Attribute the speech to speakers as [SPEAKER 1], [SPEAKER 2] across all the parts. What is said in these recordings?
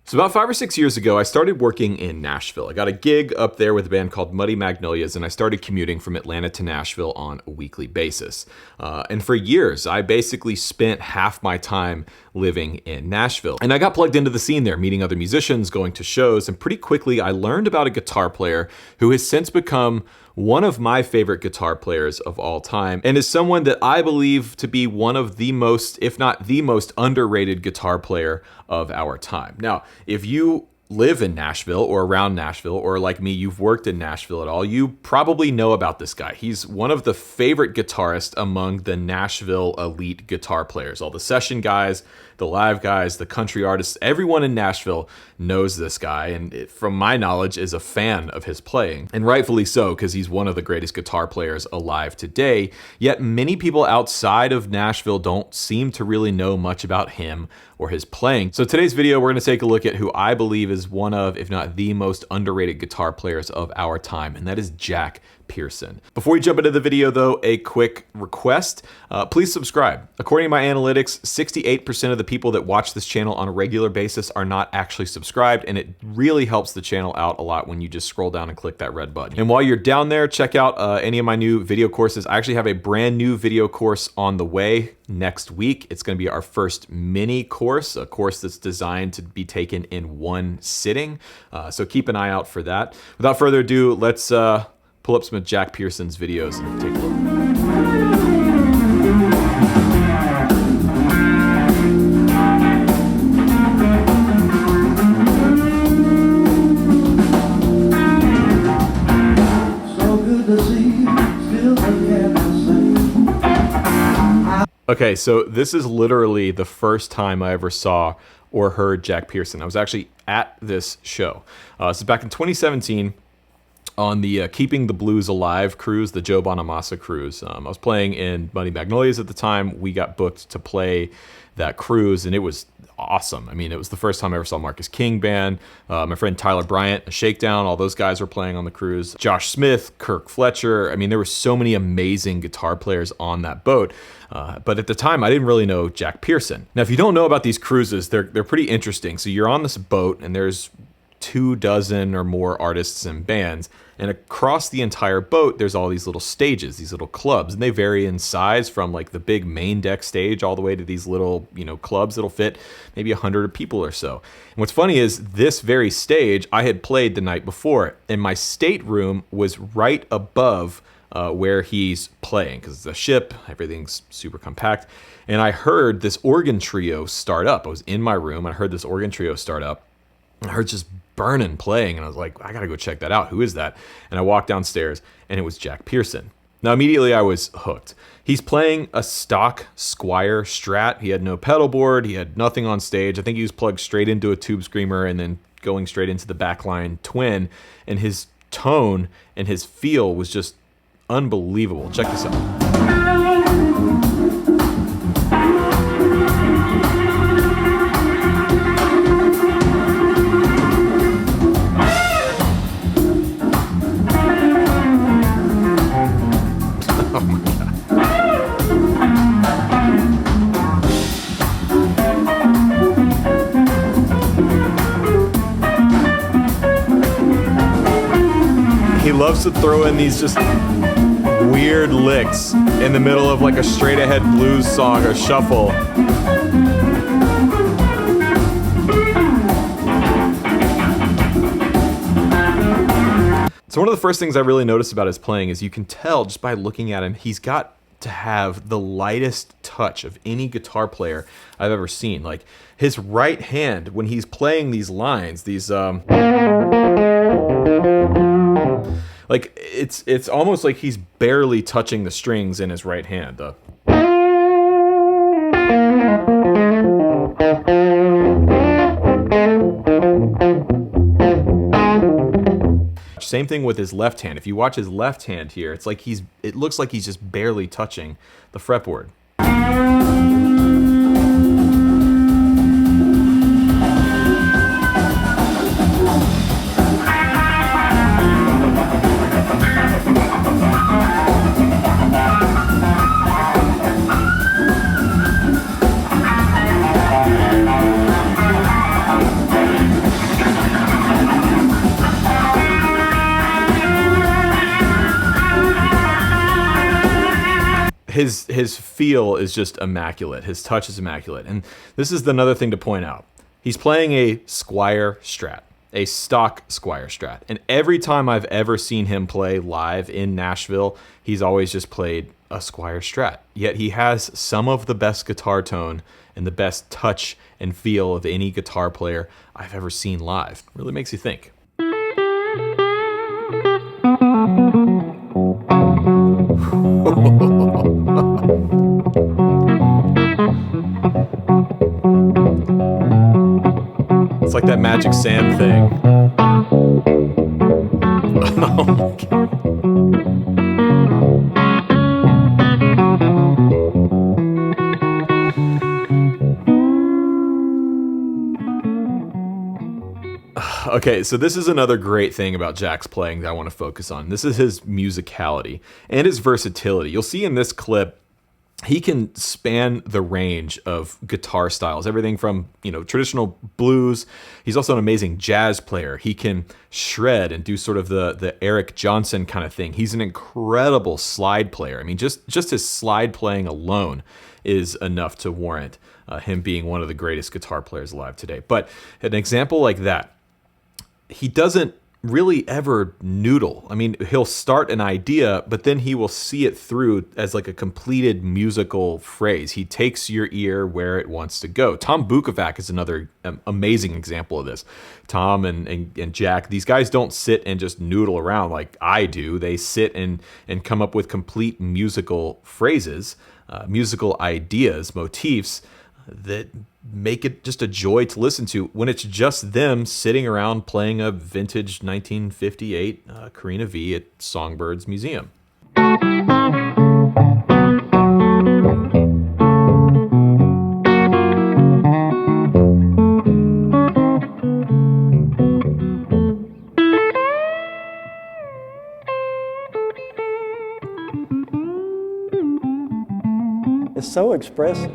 [SPEAKER 1] So about 5 or 6 years ago, I started working in Nashville. I got a gig up there with a band called Muddy Magnolias, and I started commuting from Atlanta to Nashville on a weekly basis. And for years, I basically spent half my time living in Nashville. And I got plugged into the scene there, meeting other musicians, going to shows, and pretty quickly I learned about a guitar player who has since become one of my favorite guitar players of all time, and is someone that I believe to be one of the most, if not the most underrated guitar player of our time. Now, if you live in Nashville or around Nashville, or like me, you've worked in Nashville at all, you probably know about this guy. He's one of the favorite guitarists among the Nashville elite guitar players. All the session guys, the live guys, the country artists, everyone in Nashville knows this guy, and from my knowledge is a fan of his playing. And rightfully so, because he's one of the greatest guitar players alive today. Yet many people outside of Nashville don't seem to really know much about him or his playing. So today's video, we're going to take a look at who I believe is one of, if not the most underrated guitar players of our time, and that is Jack Pearson. Before we jump into the video though, a quick request, please subscribe. According to my analytics, 68% of the people that watch this channel on a regular basis are not actually subscribed, and it really helps the channel out a lot when you just scroll down and click that red button. And while you're down there, check out any of my new video courses. I actually have a brand new video course on the way next week. It's going to be our first mini course, a course that's designed to be taken in one sitting. So keep an eye out for that. Without further ado, let's pull up some of Jack Pearson's videos and take a look. Okay, so this is literally the first time I ever saw or heard Jack Pearson. I was actually at this show. This is back in 2017. On the Keeping the Blues Alive cruise, the Joe Bonamassa cruise. I was playing in Muddy Magnolias at the time. We got booked to play that cruise, and it was awesome. I mean, it was the first time I ever saw Marcus King Band, my friend Tyler Bryant, a Shakedown, all those guys were playing on the cruise. Josh Smith, Kirk Fletcher. I mean, there were so many amazing guitar players on that boat. But at the time, I didn't really know Jack Pearson. Now, if you don't know about these cruises, they're pretty interesting. So you're on this boat, and there's 24 or more artists and bands, and across the entire boat there's all these little stages, these little clubs, and they vary in size from like the big main deck stage all the way to these little, clubs that'll fit maybe 100 people or so. And what's funny is this very stage I had played the night before, and my stateroom was right above where he's playing, because it's a ship, everything's super compact. And I heard this organ trio start up. I was in my room and I heard this organ trio start up. I heard just burning playing, and I was like, I gotta go check that out. Who is that? And I walked downstairs, and it was Jack Pearson. Now, immediately I was hooked. He's playing a stock Squier Strat. He had no pedal board. He had nothing on stage. I think he was plugged straight into a Tube Screamer and then going straight into the backline Twin. And his tone and his feel was just unbelievable. Check this out. He loves to throw in these just weird licks in the middle of like a straight ahead blues song or shuffle. So one of the first things I really noticed about his playing is you can tell just by looking at him, he's got to have the lightest touch of any guitar player I've ever seen. Like his right hand, when he's playing these lines, these like it's almost like he's barely touching the strings in his right hand. Same thing with his left hand. If you watch his left hand here, it's like it looks like he's just barely touching the fretboard. his feel is just immaculate. His touch is immaculate. And this is another thing to point out. He's playing a Squier Strat, a stock Squier Strat. And every time I've ever seen him play live in Nashville, he's always just played a Squier Strat. Yet he has some of the best guitar tone and the best touch and feel of any guitar player I've ever seen live. Really makes you think. It's like that Magic Sam thing. Oh my God. Okay, so this is another great thing about Jack's playing that I want to focus on. This is his musicality and his versatility. You'll see in this clip, he can span the range of guitar styles, everything from, traditional blues. He's also an amazing jazz player. He can shred and do sort of the Eric Johnson kind of thing. He's an incredible slide player. I mean, just his slide playing alone is enough to warrant him being one of the greatest guitar players alive today. But an example like that, he doesn't really ever noodle. I mean, he'll start an idea, but then he will see it through as like a completed musical phrase. He takes your ear where it wants to go. Tom Bukovac is another amazing example of this. Tom and Jack, these guys don't sit and just noodle around like I do. They sit and come up with complete musical phrases, musical ideas, motifs that make it just a joy to listen to when it's just them sitting around playing a vintage 1958 Carina V at Songbirds Museum.
[SPEAKER 2] It's so expressive.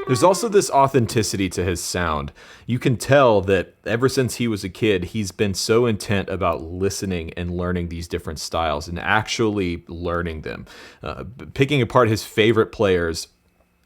[SPEAKER 1] There's also this authenticity to his sound. You can tell that ever since he was a kid, he's been so intent about listening and learning these different styles and actually learning them, picking apart his favorite players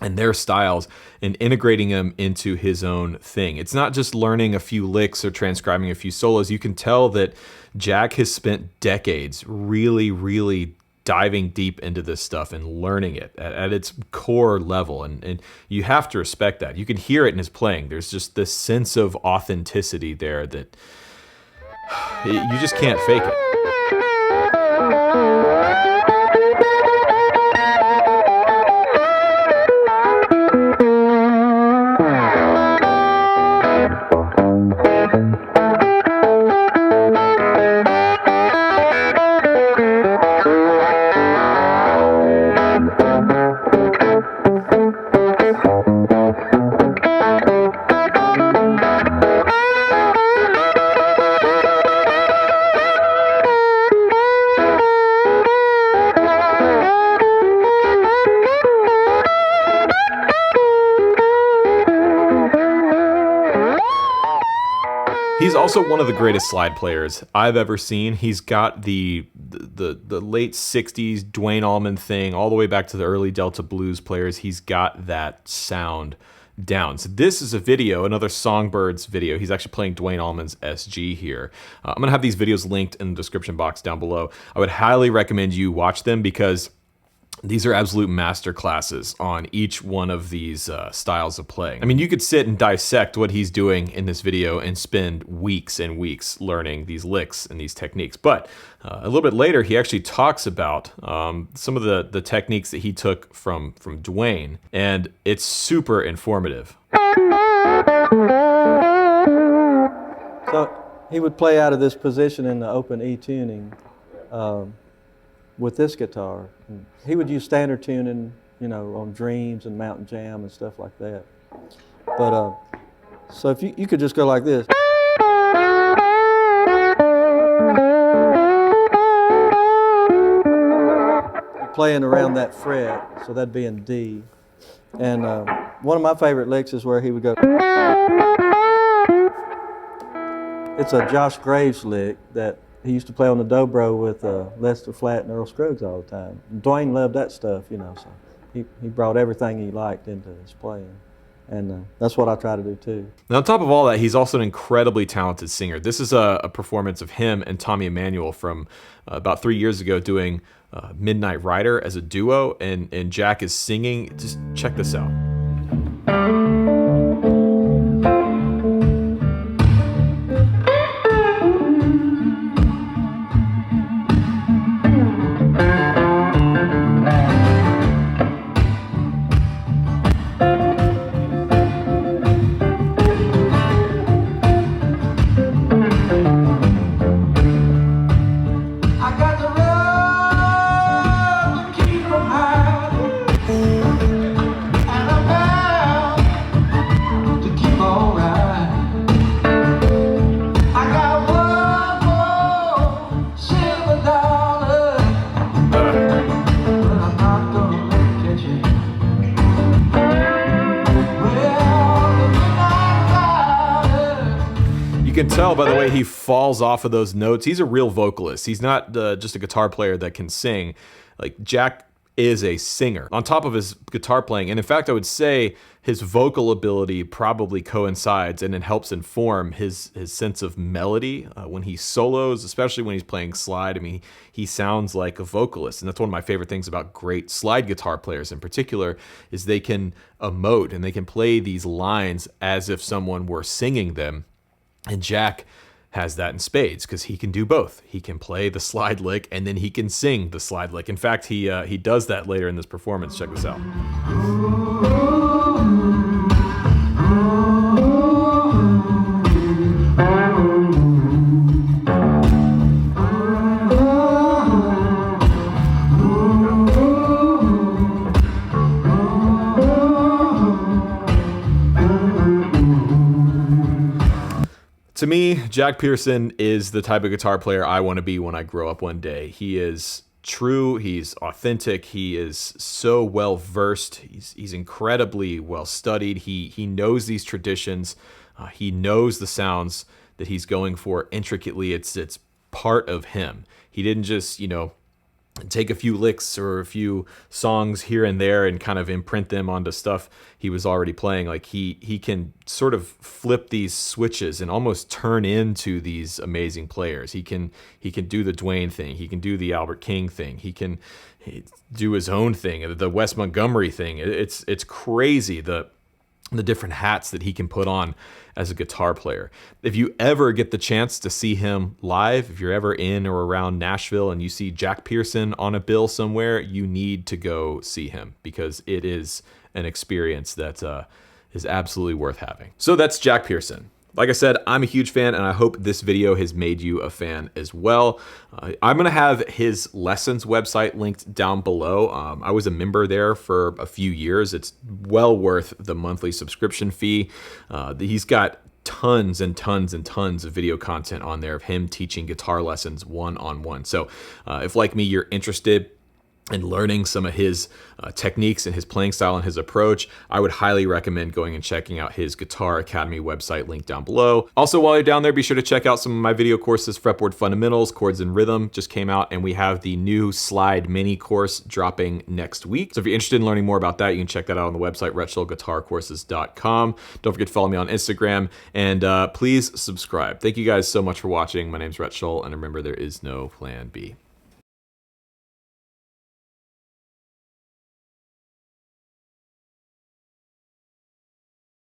[SPEAKER 1] and their styles and integrating them into his own thing. It's not just learning a few licks or transcribing a few solos. You can tell that Jack has spent decades really, really diving deep into this stuff and learning it at its core level. And you have to respect that. You can hear it in his playing. There's just this sense of authenticity there that you just can't fake it. He's also one of the greatest slide players I've ever seen. He's got the late 60s Duane Allman thing all the way back to the early Delta blues players. He's got that sound down. So this is a video, another Songbirds video. He's actually playing Duane Allman's SG here. I'm going to have these videos linked in the description box down below. I would highly recommend you watch them because these are absolute master classes on each one of these styles of playing. I mean, you could sit and dissect what he's doing in this video and spend weeks and weeks learning these licks and these techniques. But a little bit later, he actually talks about some of the techniques that he took from Duane, and it's super informative.
[SPEAKER 2] So he would play out of this position in the open E tuning with this guitar. He would use standard tuning, on Dreams and Mountain Jam and stuff like that. But So if you could just go like this. Playing around that fret, so that'd be in D. And one of my favorite licks is where he would go. It's a Josh Graves lick that he used to play on the dobro with Lester Flatt and Earl Scruggs all the time. And Dwayne loved that stuff, you know, so he brought everything he liked into his playing. And that's what I try to do too.
[SPEAKER 1] Now, on top of all that, he's also an incredibly talented singer. This is a performance of him and Tommy Emmanuel from about 3 years ago doing Midnight Rider as a duo, and Jack is singing. Just check this out. You can tell by the way he falls off of those notes. He's a real vocalist. He's not just a guitar player that can sing. Like, Jack is a singer on top of his guitar playing. And in fact, I would say his vocal ability probably coincides and it helps inform his sense of melody when he solos, especially when he's playing slide. I mean, he sounds like a vocalist. And that's one of my favorite things about great slide guitar players in particular, is they can emote and they can play these lines as if someone were singing them. And Jack has that in spades because he can do both. He can play the slide lick and then he can sing the slide lick. In fact, he does that later in this performance. Check this out. To me, Jack Pearson is the type of guitar player I want to be when I grow up one day. He is true, he's authentic, he is so well versed, he's incredibly well studied, he knows these traditions, he knows the sounds that he's going for intricately. It's part of him. He didn't just, take a few licks or a few songs here and there and kind of imprint them onto stuff he was already playing. Like he can sort of flip these switches and almost turn into these amazing players. He can do the Dwayne thing. He can do the Albert King thing. He can do his own thing, the Wes Montgomery thing. It's crazy the different hats that he can put on as a guitar player. If you ever get the chance to see him live, if you're ever in or around Nashville and you see Jack Pearson on a bill somewhere, you need to go see him because it is an experience that is absolutely worth having. So that's Jack Pearson. Like I said, I'm a huge fan, and I hope this video has made you a fan as well. I'm going to have his lessons website linked down below. I was a member there for a few years. It's well worth the monthly subscription fee. He's got tons and tons and tons of video content on there of him teaching guitar lessons one-on-one. So if, like me, you're interested and learning some of his techniques and his playing style and his approach, I would highly recommend going and checking out his Guitar Academy website linked down below. Also, while you're down there, be sure to check out some of my video courses. Fretboard Fundamentals, Chords and Rhythm just came out, and we have the new Slide Mini course dropping next week. So if you're interested in learning more about that, you can check that out on the website, rhettschulguitarcourses.com. Don't forget to follow me on Instagram, and please subscribe. Thank you guys so much for watching. My name's Rhett Schull, and remember, there is no plan B.